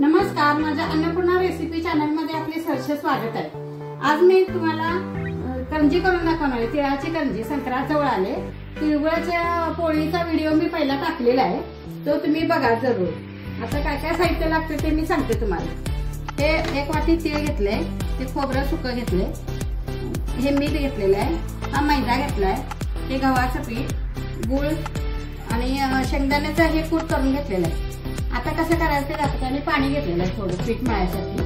नमस्कार, माझ्या Annapurna recipe channel मध्ये आपले सहर्ष स्वागत आहे। आज मी तुम्हाला करंजी करून दाखवणार आहे। तिळाची करंजी, संक्रांत जवळ आले। तिळगुळाच्या पोळीचा व्हिडिओ मी पहिला टाकलेला आहे, तो तुम्ही बघा जरूर। आता काय काय साहित्य लागते ते मी सांगते तुम्हाला। हे 1 वाटी तीळ घेतले, ते खोबरं सुकं घेतले, हे मीठ घेतलेलं आहे, हा मैदा घेतलाय, हे गव्हाचं पीठ, गूळ आणि शेंगदाण्याचं हे कूट करून घेतलेलं आहे। आता कसं करायचं ते दाखवते। आणि पाणी घेतलेलं आहे थोडं पीठ मळायसाठी।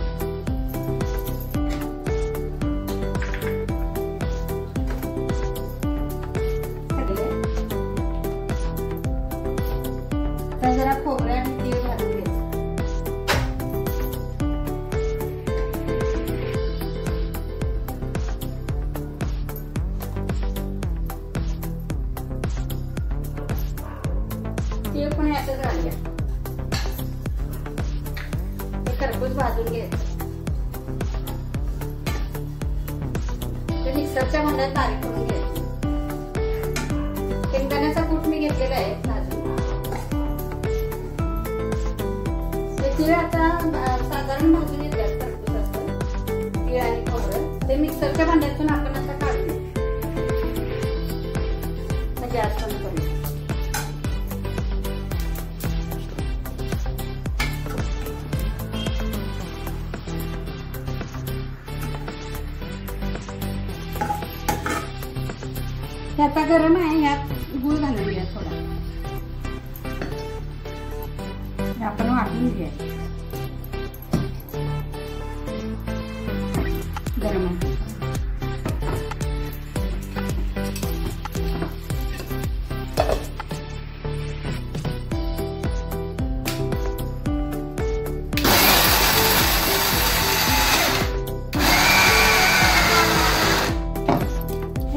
तर जरा खोबरे आणि तीळ भाजून घ्यायचं। तीळ पण यातच घालूया, खरपूस भाजून घ्यायचं। ते मिक्सरच्या भांड्यात बारीक करून घ्यायचं। शेंगदाण्याचा कूट मी घेतलेला आहे भाजून। ते तीळ आता साधारण भाजून घेतल्यात, खरपूस असतं तीळ आणि खोबरं। ते मिक्सरच्या भांड्यातून आपण आता काढूया, गॅस बंद करूया। हे आता गरम आहे, ह्यात गूळ घालून घ्या थोडा, आपण वाटून घ्या। गरम आहे,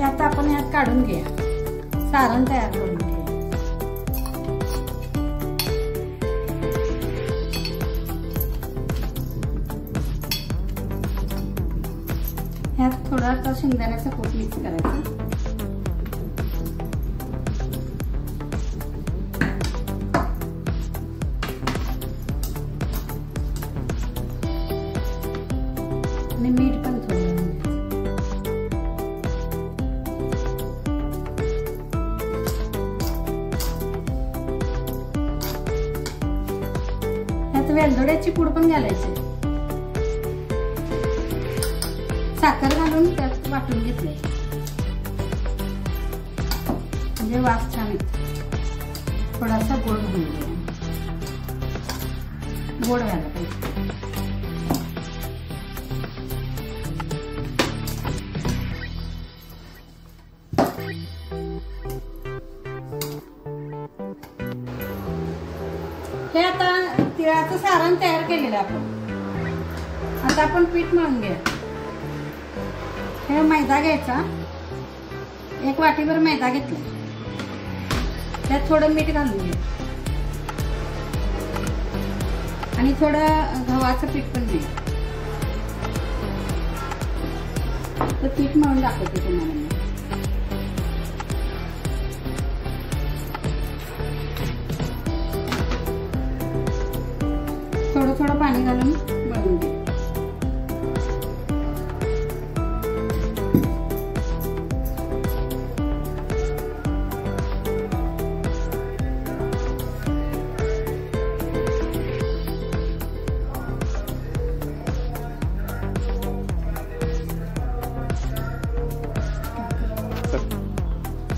आता आपण यात काढून घ्या, सारण तयार करून घ्या। यात थोडा शेंगदाण्याचा कूट मिक्स करायचा। आणि मीठ पण थोडं, वेलदोड्याची पूड पण घालायची। साखर घालून त्यात वाटून घेतले, म्हणजे वास छान येतो। थोडासा गोड घालून घ्या, गोड व्हायला पाहिजे। हे आता तिळाचं सारण तयार केलेलं आपण। आता आपण पीठ मळून घ्या। हे मैदा घ्यायचा, 1 वाटीभर मैदा घेतला, त्यात थोडं मीठ घालून घ्या आणि थोडं गव्हाचं पीठ पण घ्या। तर पीठ मळून दाखवते तुम्हाला मी। थोडं थोडं पाणी घालून मळून घ्या।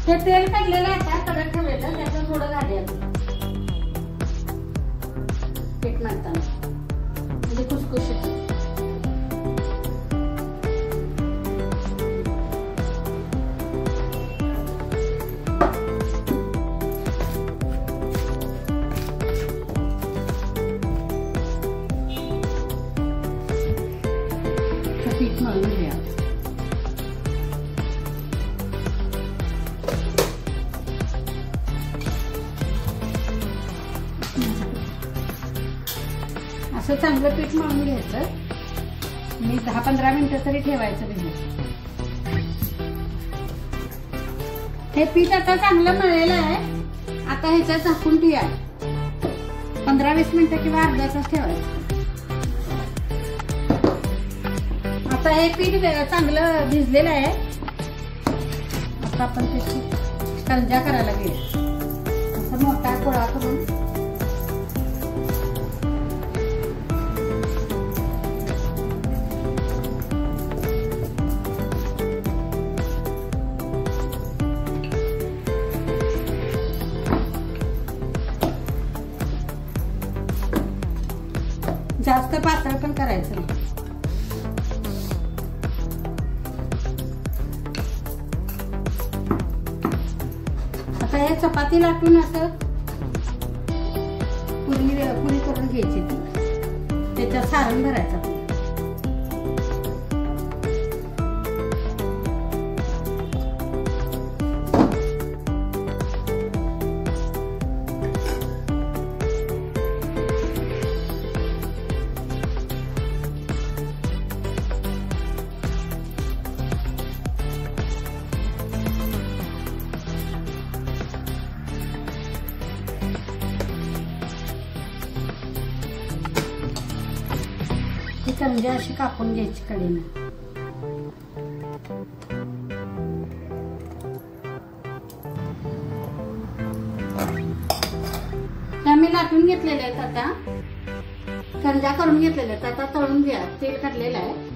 हे तेल काढलेलं आहे का कडक ठेवलेलं, त्याचं थोडं घालायचं पीठ मळताना, म्हणजे खुसखुशीत। पीठ मळून घ्या। असं चांगलं पीठ मळून घ्यायचं आणि 10-15 मिनिटं तरी ठेवायचं भिजत। हे पीठ आता चांगलं मळलेलं आहे। आता ह्याच्यात झाकून ठेवा 15-20 मिनिटं किंवा अर्धा तास ठेवायचं. आता हे पीठ चांगलं भिजलेलं आहे. आता आपण त्याची करंज्या करायला घेऊ. असं मोठा गोळा करून जास्त पातळ पण करायचं नाही. आता हे चपाती लाटून असं पुरी करून घ्यायची. त्याच्यात सारण भरायचं. ही करंज्या अशी कापून घ्यायची कडेने. त्या मी लाटून घेतलेल्या आहेत. आता करंज्या करून घेतलेल्या आहेत. आता तळून घ्या. तेल काढलेलं आहे.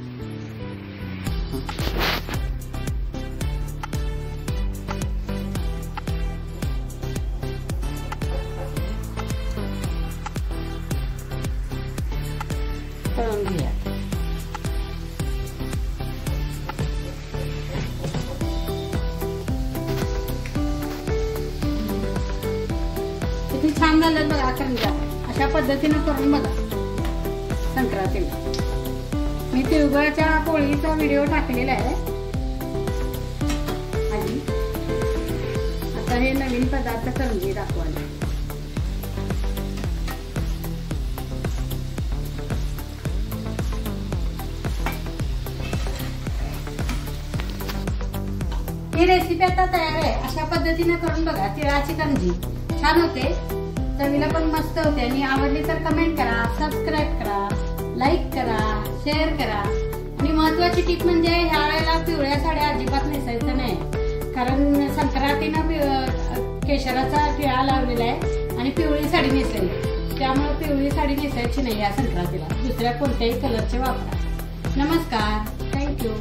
तळून घ्या. किती छान झालं बघा करंज्या. अशा पद्धतीने करून बघा संक्रांतीला. मी तिळगुळाच्या पोळीचा व्हिडिओ टाकलेला आहे आधी. आता हे नवीन पदार्थ करंजी दाखवायला. ही रेसिपी आता तयार आहे. अशा पद्धतीने करून बघा. तिळाची करंजी छान होते. चवीला पण मस्त होते. आणि आवडली तर कमेंट करा, सबस्क्राईब करा, लाईक करा, शेअर करा. आणि महत्वाची टीप म्हणजे ह्या वेळेला पिवळ्या साड्या अजिबात नेसायचं नाही. कारण संक्रांतीनं केशराचा टिळा लावलेला आहे आणि पिवळी साडी नेसलेली. त्यामुळे पिवळी साडी नेसायची नाही या संक्रांतीला. दुसऱ्या कोणत्याही कलरचे वापरा. नमस्कार. थँक्यू.